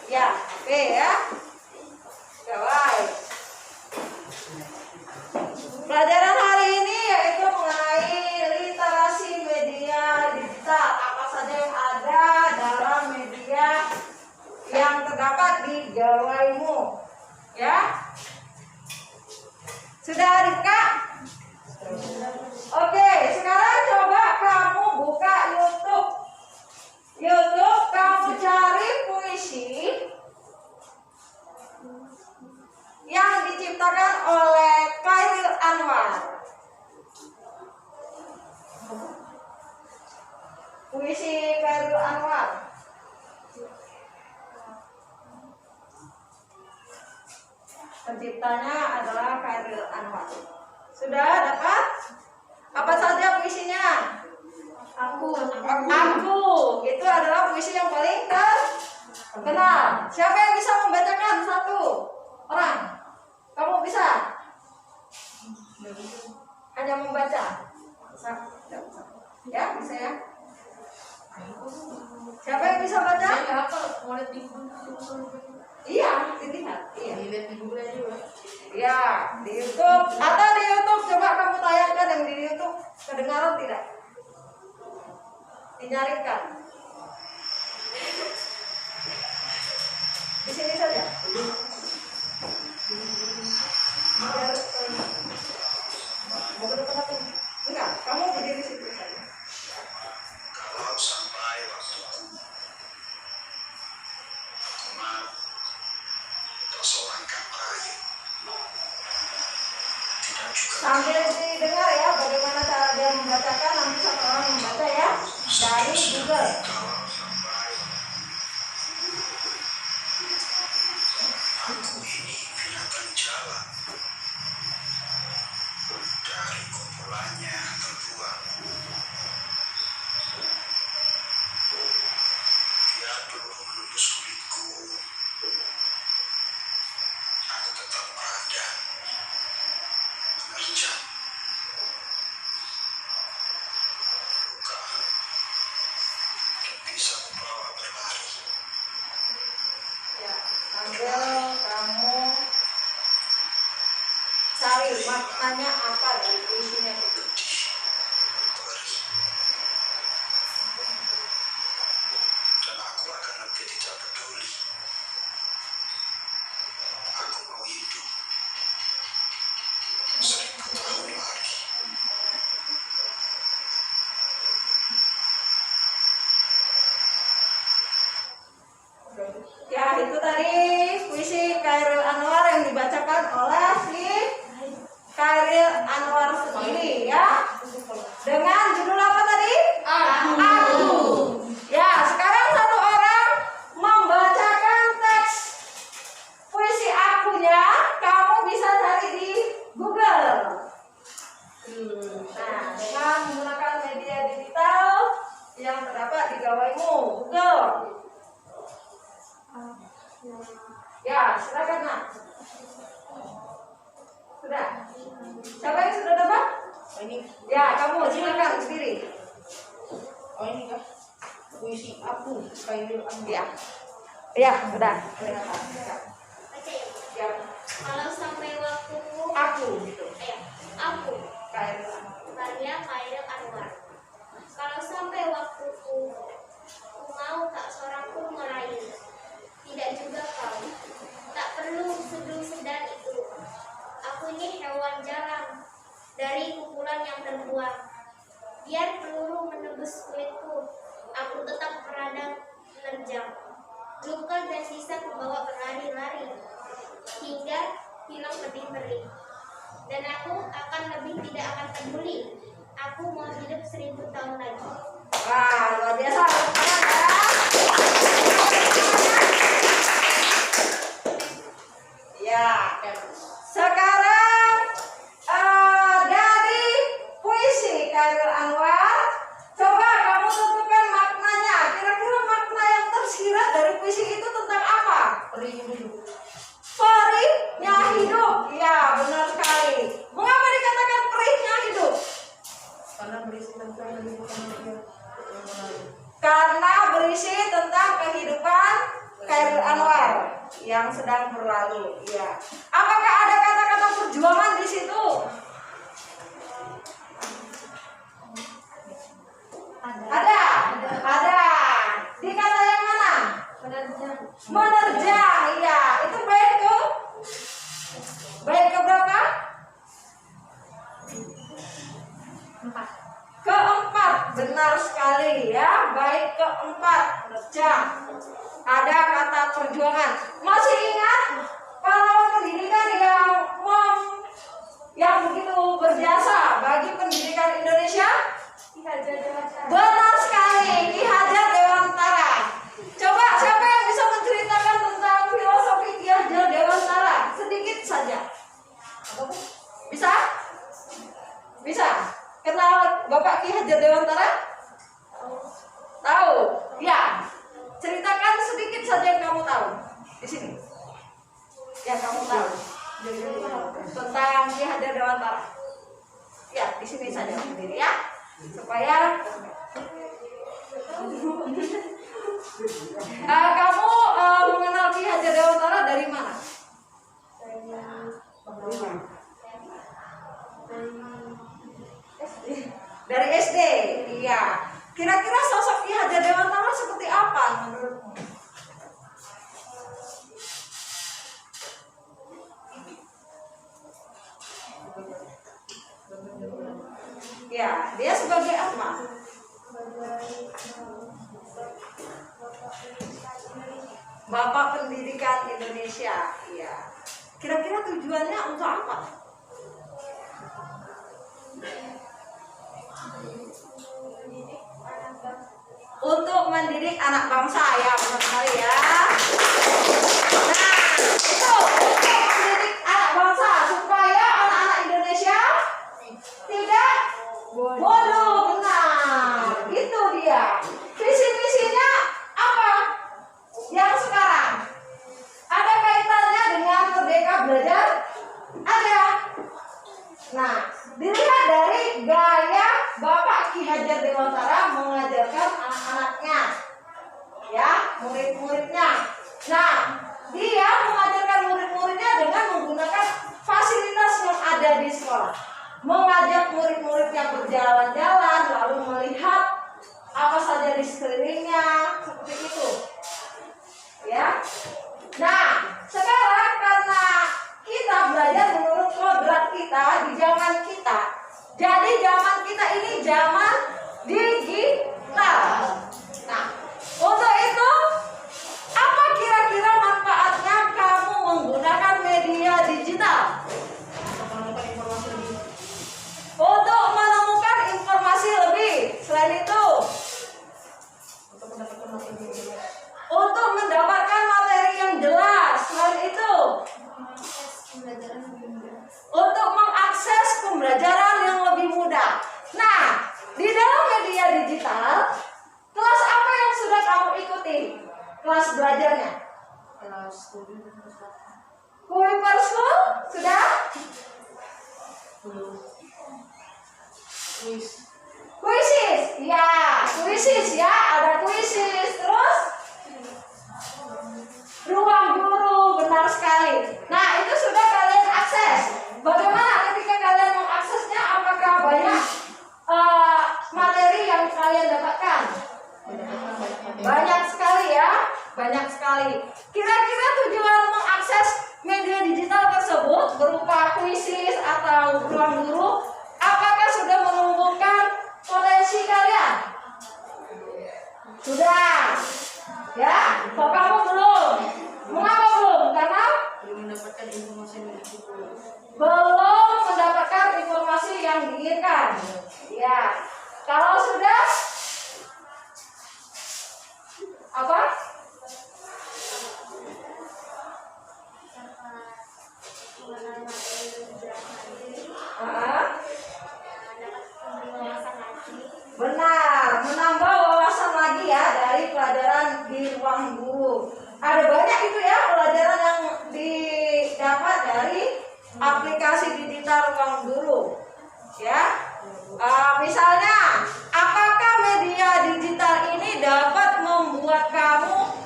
Ya, oke ya. Gawai. Pelajaran hari ini yaitu mengenai literasi media digital. Apa saja yang ada dalam media yang terdapat di gawaimu, ya. Sudah dibuka? Oke, sekarang coba kamu buka YouTube. YouTube, kamu cari puisi yang diciptakan oleh Chairil Anwar. Puisi Chairil Anwar. Penciptanya adalah Chairil Anwar. Sudah dapat? Apa saja puisinya? Aku. Itu adalah puisi yang paling terkenal. Siapa yang bisa membacakan satu orang? Kamu bisa? Hanya membaca? Bisa? Ya, bisa ya. Siapa yang bisa baca? Iya, dilihat. Iya. Dilihat di Google juga. Ya, di YouTube. Atau di YouTube coba kamu tayangkan yang di YouTube. Kedengaran tidak? Dinyaringkan. Di sini saja. Mau ke depan aku? Enggak, kamu berdiri situ saja. Kalau sampai waktu seorang kampanye tidak juga Sambil didengar ya bagaimana cara dia membacakan, nanti satu orang membaca ya dari Google. kalau sampai aku ini binatang jalan dari kumpulannya terbuang, dia dulu menembus kulitku, aku tetap ada menerjang luka yang bisa membawa berlari. Ya, sambil kamu cari maknanya apa dari puisinya itu. Pedih, perih, dan aku akan lebih tidak peduli. Aku mau hidup 1000 tahun lagi. Ya, itu tadi puisi Chairil Anwar yang dibacakan oleh si Chairil Anwar sendiri ya. Dengan judul apa tadi? Aku. Ya, sekarang satu orang membacakan teks puisi akunya. Kamu bisa cari di Google. Nah, dengan menggunakan media digital yang terdapat di gawaimu, Google. Ya, silakan nak. Sudah. Siapa yang sudah dapat? Ini, Ya, kamu silakan sendiri. ini kah? Puisi aku, Chairil Anwar. Ya. Ya, sudah. Ya, Kalau sampai waktuku, aku gitu. aku Chairil Anwar. karya Chairil Anwar. Kalau sampai waktuku, ku mau tak seorang pun merayu. Tidak juga kau, tak perlu sedung sedan itu. Aku ini hewan jalan dari kumpulan yang terbuang. Biar peluru menembus kulitku, aku tetap meradang menerjang. Luka dan sisa kubawa berlari-lari hingga hilang pedih-perih. Dan aku akan lebih tidak akan peduli. Aku mau hidup 1000 tahun lagi. Wah, luar biasa. Ya. Sekarang dari puisi Chairil Anwar, coba kamu tentukan maknanya. Kira-kira makna yang tersirat dari puisi itu tentang apa? Perihnya hidup. Perihnya hidup. Ya, benar sekali. Mengapa dikatakan perihnya hidup? Karena berisi tentang kehidupan manusia yang menarik. Karena yang sedang berlalu. Ya. Apakah ada kata-kata perjuangan di situ? Ada. Di kata yang mana? Menerjang. Iya. Itu bait ke berapa? Keempat. Benar sekali ya. Bait keempat. Menerjang. Ada kata perjuangan. Masih ingat pahlawan pendidikan yang begitu berjasa bagi pendidikan Indonesia? Benar sekali, Ki Hajar Dewantara. Coba siapa yang bisa menceritakan tentang filosofi Ki Hajar Dewantara? Sedikit saja. Bisa? Bisa. Kenal Bapak Ki Hajar Dewantara? Tahu? Ya. Ceritakan sedikit saja yang kamu tahu di sini. Yang kamu tahu tentang Ki Hajar Dewantara. Ya, di sini saja sendiri ya. Supaya kamu mengenal Ki Hajar Dewantara dari mana? Dari SD. Iya. Kira-kira sosok Ki Hajar Dewantara seperti apa menurutmu? Ya, dia sebagai apa? Bapak Pendidikan Indonesia. Iya. Kira-kira tujuannya untuk apa? Untuk mendidik anak bangsa, ya benar sekali ya. Nah, itu untuk mendidik anak bangsa supaya anak-anak Indonesia tidak bodoh. Benar, itu dia. Visi-misinya apa? Yang sekarang ada kaitannya dengan Merdeka Belajar? Ada. Nah, dilihat dari gaya Bapak Ki Hajar Dewantara mengajarkan anak-anaknya, ya, murid-muridnya. Nah, dia mengajarkan murid-muridnya dengan menggunakan fasilitas yang ada di sekolah, mengajak murid-muridnya berjalan-jalan, lalu melihat apa saja di sekelilingnya, seperti itu, ya. Nah, sekarang karena kita belajar menurut kodrat kita di zaman kita. Jadi zaman kita ini zaman digital. Nah, untuk itu apa kira-kira manfaatnya kamu menggunakan media digital? Untuk menemukan informasi lebih. Selain itu, untuk mendapatkan materi yang jelas. Selain itu, untuk mengakses pembelajaran yang lebih mudah. Nah, di dalam media digital, kelas apa yang sudah kamu ikuti? Kelas belajarnya? Kuiper School? Sudah? Kuisis? Ya, kuisis ya, ada kuisis. Terus? Ruang guru, benar sekali. Nah, itu sudah kalian akses. Bagaimana ketika kalian mengaksesnya? Apakah banyak materi yang kalian dapatkan? Banyak sekali ya, banyak sekali. Kira-kira tujuan mengakses media digital tersebut berupa kuisis atau ruang guru, apakah sudah menumbuhkan potensi kalian? Sudah. Ya, kok kamu belum? Mengapa belum? Karena belum mendapatkan informasi yang diinginkan. Ya, kalau sudah apa? Benar, menambah wawasan lagi ya dari pelajaran di ruang guru. Ada banyak itu ya pelajaran yang didapat dari aplikasi digital ruang guru. Ya, misalnya, apakah media digital ini dapat membuat kamu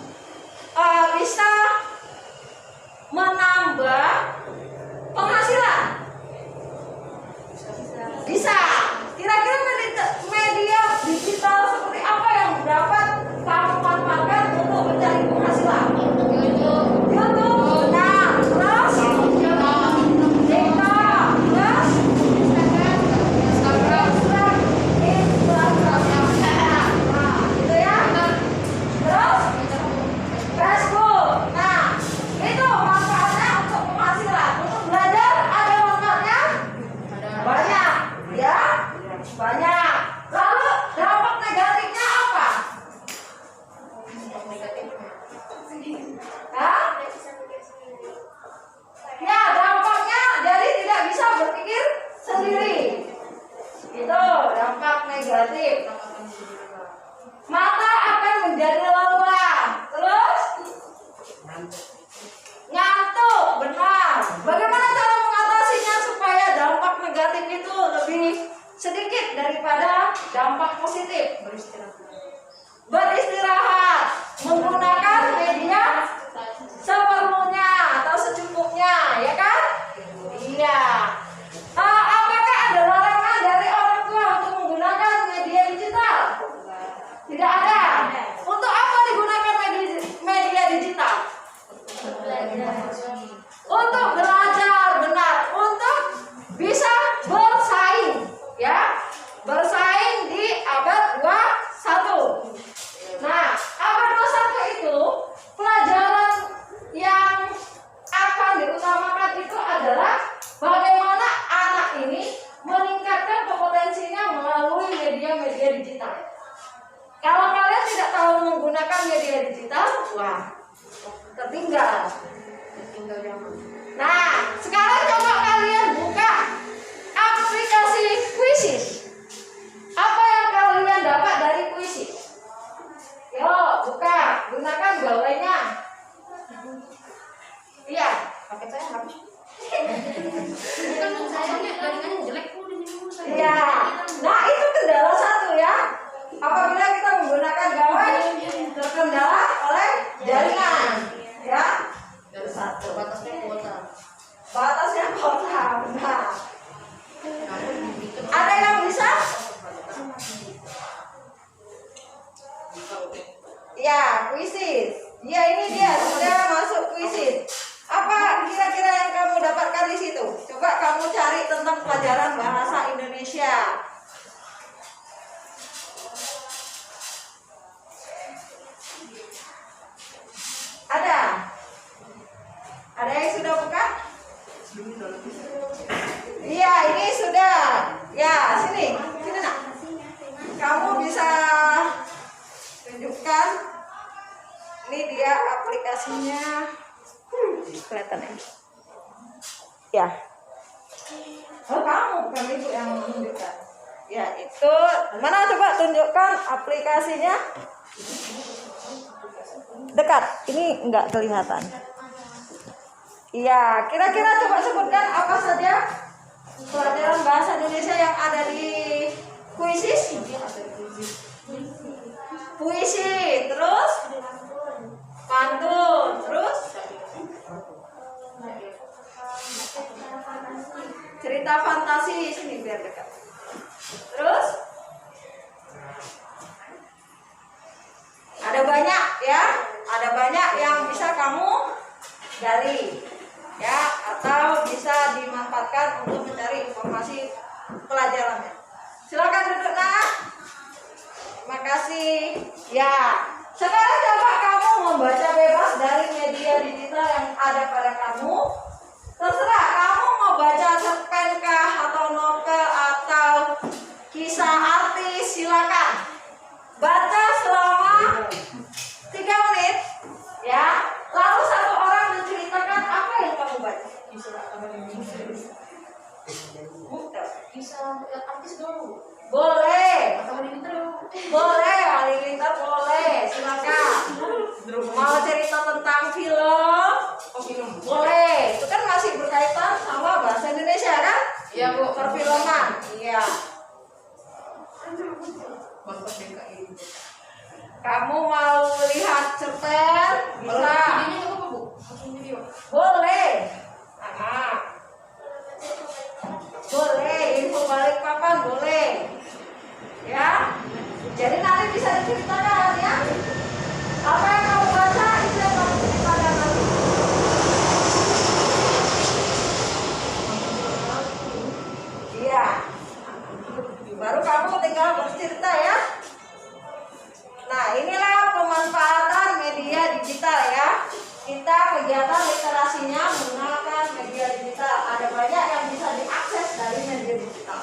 bisa Untuk belajar benar, untuk bisa bersaing, ya, bersaing di abad 21. Nah, abad 21 itu pelajaran yang akan diutamakan itu adalah bagaimana anak ini meningkatkan kompetensinya melalui media-media digital. Kalau kalian tidak tahu menggunakan media digital, wah, tertinggal. Nah, sekarang coba kalian buka aplikasi Quizizz. Apa yang kalian dapat dari Quizizz? Yo, buka, gunakan gawainya. Iya, Paket saya habis. Bukan sayangnya jaringannya jelek iya. Nah, itu kendala satu ya. Apabila kita menggunakan gawai terkendala oleh jaringan, ya. Dari satu batasnya kuota. Batasnya kota. Nah, Namun dibikin ada yang bisa? Ya, Quizizz. Ya, ini dia sudah masuk Quizizz. Apa kira-kira yang kamu dapatkan di situ? Coba kamu cari tentang pelajaran bahasa Indonesia. Ada? Ada yang sudah buka? Iya, ini sudah. Ya, sini nak. Kamu bisa tunjukkan. Ini dia aplikasinya. Kelihatan ya? Ya. Oh, kamu bukan ibu yang menunjukkan. Ya, itu. Mana coba tunjukkan aplikasinya? Dekat. Ini enggak kelihatan. Iya, kira-kira coba sebutkan apa saja pelajaran bahasa Indonesia yang ada di Quizizz. Puisi, terus pantun, terus cerita fantasi. Sini biar dekat. Terus ada banyak ya, ada banyak yang bisa kamu gali ya, atau bisa dimanfaatkan untuk mencari informasi pelajarannya. Silakan duduk nak. Terima kasih. Ya, sekarang coba kamu membaca bebas dari media digital yang ada pada kamu. Terserah kamu mau baca cerpen kah, atau novel, atau kisah artis, silakan. Baca selama 3 menit, ya. Lalu satu orang menceritakan apa yang kamu baca. bisa lihat artis dulu. Boleh, Atau di intro. boleh, Halilintar boleh, silakan. Mau cerita tentang film? Oh, film. Boleh, itu kan masih berkaitan sama bahasa Indonesia kan? Iya, Bu. Perfilman, iya. Mantap DKI. Kamu mau lihat cerpen? Kalau Bisa. videonya nggak apa-apa, Bu? Langsung video. Boleh. Nah, boleh, info balik papan boleh. Ya. Jadi nanti bisa diceritakan ya. Apa yang kamu baca itu yang kamu ceritakan nanti. Iya. Baru kamu tinggal bercerita ya. Nah, inilah pemanfaatan media digital ya. Kita kegiatan literasinya menggunakan media digital. Ada banyak yang bisa diakses dari media digital.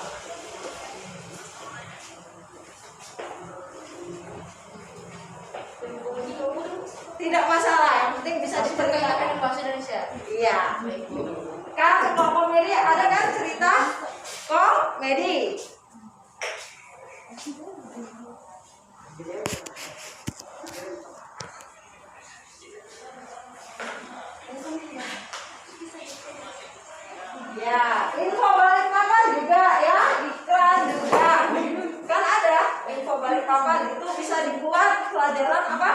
Tidak masalah, yang penting bisa Berkaitan diceritakan. dengan bahasa Indonesia. Iya. Baik, Bu. Kan kalau komedi ada kan cerita komedi. Ya, info balik papan juga ya, iklan juga. Kan ada info balik papan itu bisa dibuat pelajaran apa?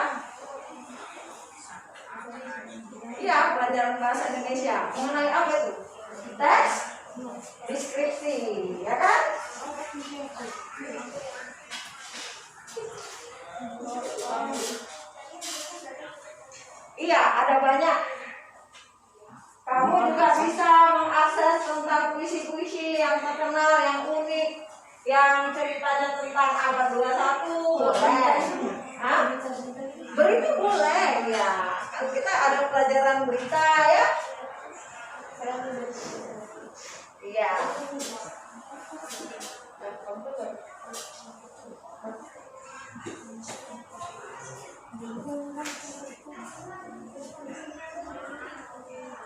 Iya, pelajaran bahasa Indonesia. Mengenai apa itu? Teks, deskripsi, ya kan? Iya, ada banyak. terkenal, yang unik, yang ceritanya tentang abad 21 boleh. Hah? Berita boleh ya. Kan kita ada pelajaran berita ya. Iya.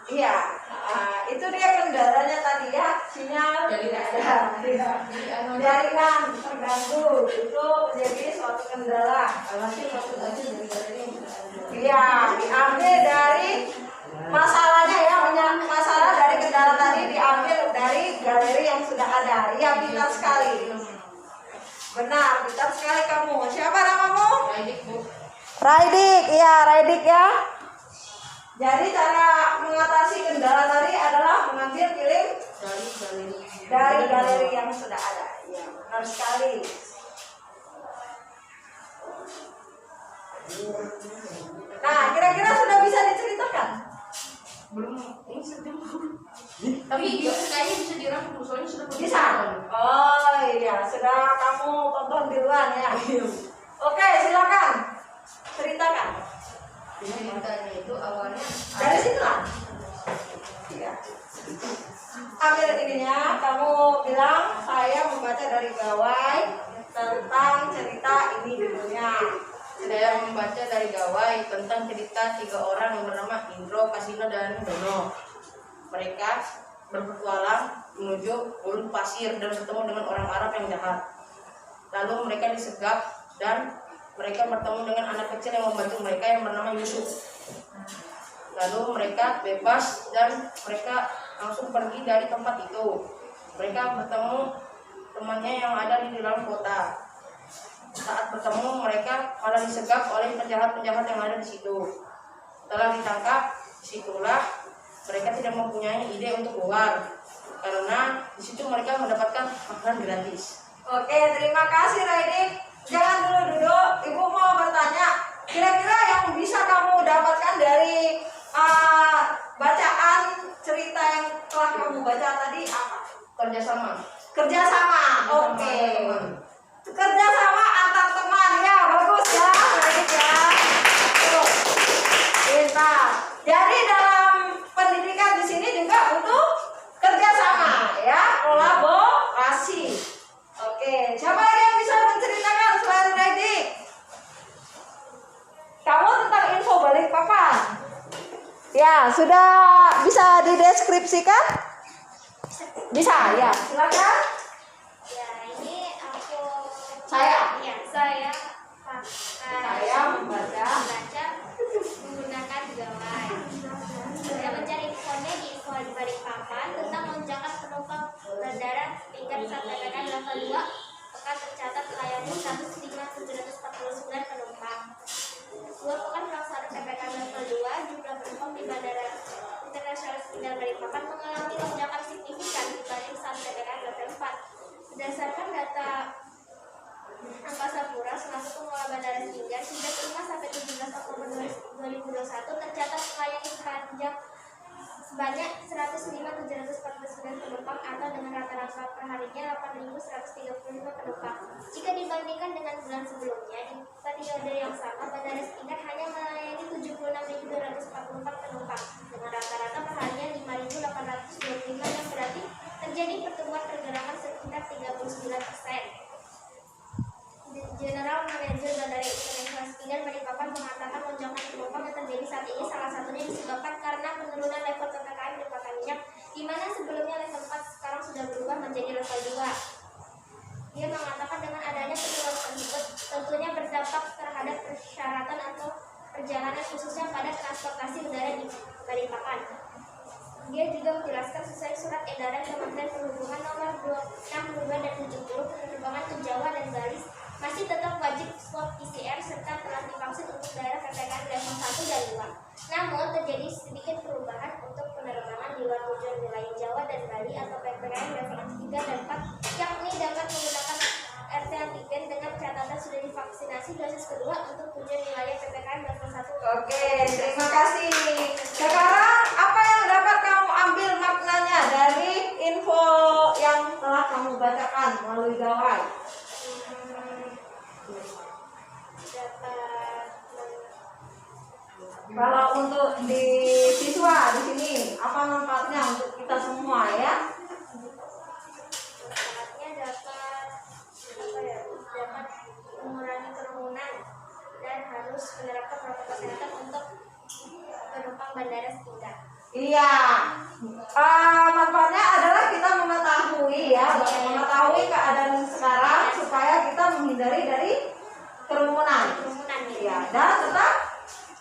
Iya, itu dia kendalanya tadi ya, sinyal tidak ada, jaringan terganggu, itu menjadi suatu kendala. Iya, diambil dari masalahnya ya, masalah dari kendala tadi diambil dari galeri yang sudah ada. Iya, pintar sekali. Benar, pintar sekali kamu. Siapa namamu? Raidik, Bu. Raidik, iya Raidik ya. Jadi cara mengatasi kendala tadi adalah mengambil film dari galeri yang sudah ada. Ya, benar sekali. Nah, kira-kira sudah bisa diceritakan? Belum, ini sedang. Tapi kayaknya bisa dirangkum, soalnya sudah Bisa? Oh iya, sudah kamu tonton di luar ya. Oke, silakan ceritakan. Ceritanya itu awalnya Dari situ lah. Iya. Ambil ininya, kamu bilang saya membaca dari gawai tentang cerita ini judulnya. saya membaca dari gawai tentang cerita 3 orang yang bernama Indro, Kasino, dan Dono. Mereka berpetualang menuju gurun pasir dan bertemu dengan orang Arab yang jahat. Lalu mereka disegap dan mereka bertemu dengan anak kecil yang membantu mereka yang bernama Yusuf. Lalu mereka bebas dan mereka langsung pergi dari tempat itu. Mereka bertemu temannya yang ada di dalam kota. Saat bertemu mereka malah disegap oleh penjahat-penjahat yang ada di situ. Setelah ditangkap, disitulah mereka tidak mempunyai ide untuk keluar karena di situ mereka mendapatkan makanan gratis. Oke, terima kasih Raidik. Jangan dulu duduk, Ibu mau bertanya. Kira-kira yang bisa kamu dapatkan dari bacaan cerita yang telah kamu baca tadi apa? Kerjasama. Kerjasama. Oke. Kerjasama antar teman ya, bagus ya, Raidik ya. Tuh, pintar. Jadi dalam pendidikan di sini juga untuk kerjasama ya, kolaborasi. Oke, siapa lagi yang bisa menceritakan selain Raidik? Kamu tentang info Balikpapan? Ya, sudah bisa dideskripsikan? Bisa, ya. Silakan. Ya, ini aku Saya. Ya, saya Saya membaca menggunakan gawai. Saya mencari infonya di info di Balikpapan tentang lonjakan penumpang bandara tingkat SPPKN level 2 pekan tercatat melayani 105.749 penumpang. 2 pekan pelaksanaan PPKM level 2, jumlah penumpang di Bandara Internasional Sendal Balikpapan mengalami lonjakan signifikan dibanding saat PPKM level 4. Berdasarkan data Angkasa Pura selaku pengelola Bandara Singgar, sejak 5 sampai 17 Oktober 2021 tercatat melayani sebanyak 105.749 penumpang atau dengan rata-rata perharinya 8.135 penumpang. Jika dibandingkan dengan bulan sebelumnya, di periode yang sama Bandara Singgar hanya melayani 76.244 penumpang dengan rata-rata perharinya 5.825 yang berarti terjadi pertumbuhan pergerakan sekitar 39%. General Manager Bandara Internasional Singgar Balikpapan mengatakan lonjakan penumpang yang terjadi saat ini salah satunya disebabkan karena penurunan level PPKM di Kota Minyak, di mana sebelumnya level 4 sekarang sudah berubah menjadi level 2. Dia mengatakan dengan adanya penurunan tersebut tentunya berdampak terhadap persyaratan atau perjalanan khususnya pada transportasi udara di Balikpapan. Dia juga menjelaskan sesuai surat edaran Kementerian Perhubungan nomor 62 dan 70 penerbangan ke Jawa dan Bali masih tetap wajib swab PCR serta telah divaksin untuk daerah PPKM level 1 dan 2. Namun terjadi sedikit perubahan untuk penerbangan di luar tujuan wilayah Jawa dan Bali atau PPKM level 3 dan 4, yakni dapat menggunakan RT antigen dengan catatan sudah divaksinasi dosis kedua untuk tujuan wilayah PPKM level 1. Oke, terima kasih. Sekarang apa yang dapat kamu ambil maknanya dari info yang telah siswa di sini. Apa manfaatnya untuk kita semua ya? Manfaatnya dapat dapat mengurangi kerumunan dan harus menerapkan protokol kesehatan untuk penumpang bandara sekitar. Iya, manfaatnya adalah kita mengetahui ya, mengetahui keadaan sekarang supaya kita menghindari dari kerumunan. Kerumunan Iya, dan tetap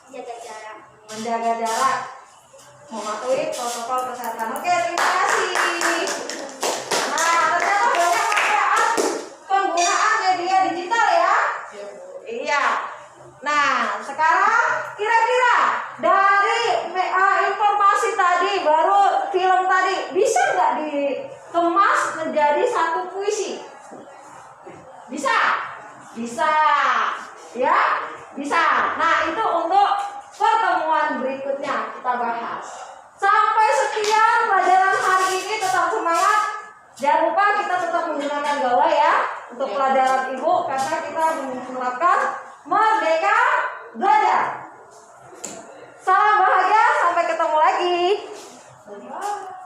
jaga jarak. menjaga jarak, mematuhi protokol kesehatan. Oke, terima kasih. Nah, ternyata banyak manfaat penggunaan media digital ya. Iya. Nah, sekarang kira-kira dari informasi tadi, baru film tadi, bisa nggak dikemas menjadi satu puisi? Bisa? Bisa. Ya? Bisa. Nah, itu untuk pertemuan berikutnya kita bahas. Sampai sekian pelajaran hari ini, tetap semangat. Jangan lupa kita tetap menggunakan gawai ya untuk pelajaran ibu, karena kita menerapkan